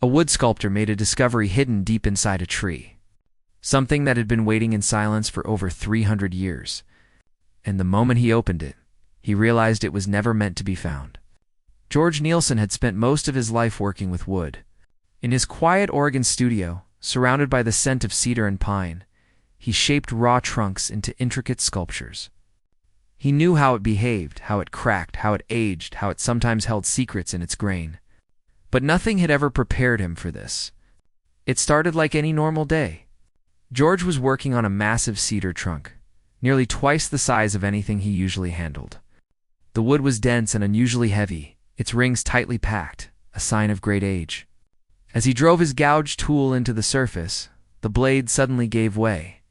A wood sculptor made a discovery hidden deep inside a tree, something that had been waiting in silence for over 300 years. And the moment he opened it, he realized it was never meant to be found. George Nielsen had spent most of his life working with wood. In his quiet Oregon studio, surrounded by the scent of cedar and pine, he shaped raw trunks into intricate sculptures. He knew how it behaved, how it cracked, how it aged, how it sometimes held secrets in its grain. But nothing had ever prepared him for this. It started like any normal day. George was working on a massive cedar trunk, nearly twice the size of anything he usually handled. The wood was dense and unusually heavy, its rings tightly packed, a sign of great age. As he drove his gouged tool into the surface, the blade suddenly gave way.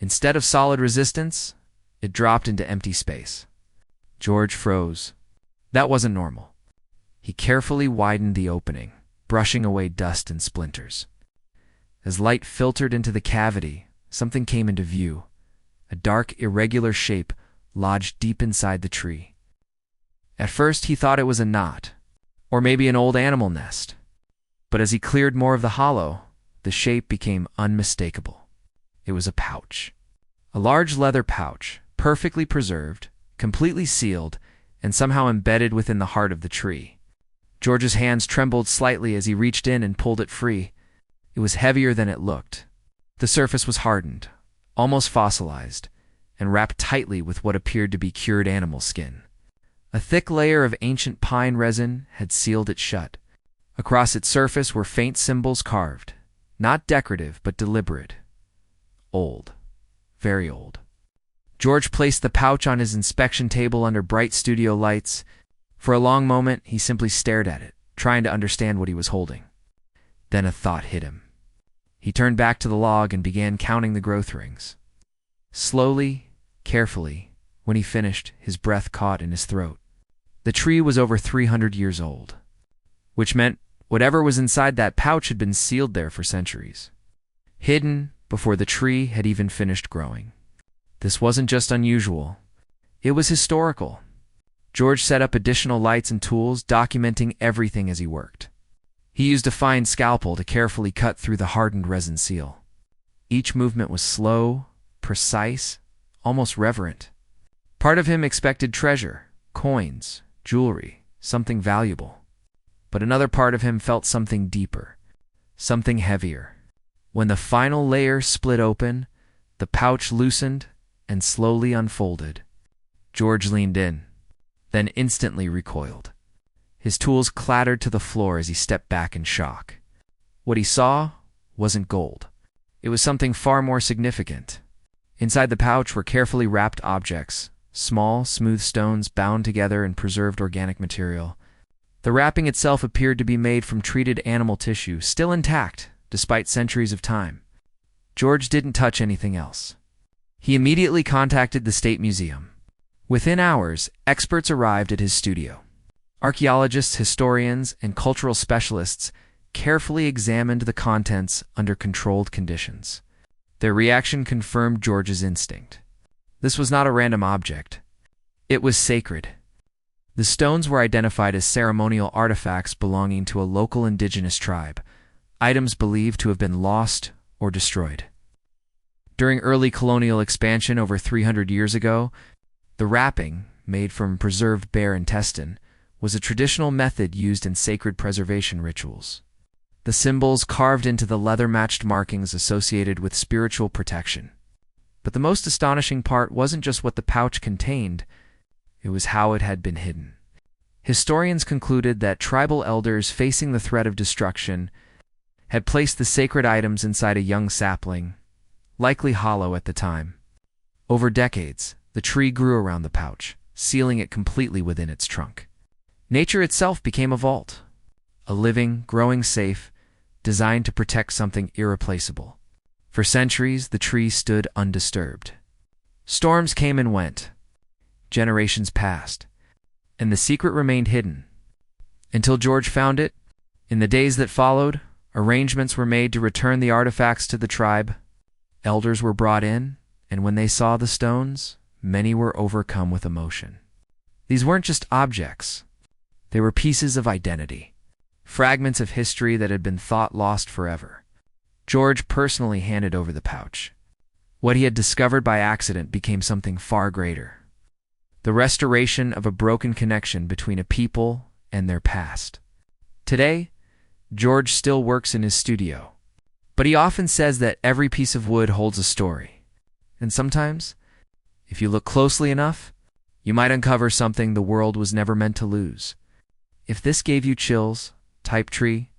Instead of solid resistance, it dropped into empty space. George froze. That wasn't normal. He carefully widened the opening, brushing away dust and splinters. As light filtered into the cavity, something came into view, a dark, irregular shape lodged deep inside the tree. At first he thought it was a knot, or maybe an old animal nest. But as he cleared more of the hollow, the shape became unmistakable. It was a pouch. A large leather pouch, perfectly preserved, completely sealed, and somehow embedded within the heart of the tree. George's hands trembled slightly as he reached in and pulled it free. It was heavier than it looked. The surface was hardened, almost fossilized, and wrapped tightly with what appeared to be cured animal skin. A thick layer of ancient pine resin had sealed it shut. Across its surface were faint symbols carved, not decorative but deliberate. Old. Very old. George placed the pouch on his inspection table under bright studio lights. For a long moment, he simply stared at it, trying to understand what he was holding. Then a thought hit him. He turned back to the log and began counting the growth rings. Slowly, carefully, when he finished, his breath caught in his throat. The tree was over 300 years old, which meant whatever was inside that pouch had been sealed there for centuries, hidden before the tree had even finished growing. This wasn't just unusual, it was historical. George set up additional lights and tools, documenting everything as he worked. He used a fine scalpel to carefully cut through the hardened resin seal. Each movement was slow, precise, almost reverent. Part of him expected treasure, coins, jewelry, something valuable. But another part of him felt something deeper, something heavier. When the final layer split open, the pouch loosened and slowly unfolded. George leaned in, then instantly recoiled. His tools clattered to the floor as he stepped back in shock. What he saw wasn't gold. It was something far more significant. Inside the pouch were carefully wrapped objects, small, smooth stones bound together in preserved organic material. The wrapping itself appeared to be made from treated animal tissue, still intact, despite centuries of time. George didn't touch anything else. He immediately contacted the State Museum. Within hours, experts arrived at his studio. Archaeologists, historians, and cultural specialists carefully examined the contents under controlled conditions. Their reaction confirmed George's instinct. This was not a random object. It was sacred. The stones were identified as ceremonial artifacts belonging to a local indigenous tribe, items believed to have been lost or destroyed. During early colonial expansion over 300 years ago, the wrapping, made from preserved bear intestine, was a traditional method used in sacred preservation rituals. The symbols carved into the leather-matched markings associated with spiritual protection. But the most astonishing part wasn't just what the pouch contained, it was how it had been hidden. Historians concluded that tribal elders facing the threat of destruction had placed the sacred items inside a young sapling, likely hollow at the time. Over decades, the tree grew around the pouch, sealing it completely within its trunk. Nature itself became a vault, a living, growing safe, designed to protect something irreplaceable. For centuries, the tree stood undisturbed. Storms came and went. Generations passed, and the secret remained hidden. Until George found it, in the days that followed, arrangements were made to return the artifacts to the tribe. Elders were brought in, and when they saw the stones, many were overcome with emotion. These weren't just objects. They were pieces of identity. fragments of history that had been thought lost forever. George personally handed over the pouch. What he had discovered by accident became something far greater: the restoration of a broken connection between a people and their past. Today, George still works in his studio, but he often says that every piece of wood holds a story. And sometimes, if you look closely enough, you might uncover something the world was never meant to lose. If this gave you chills, type tree,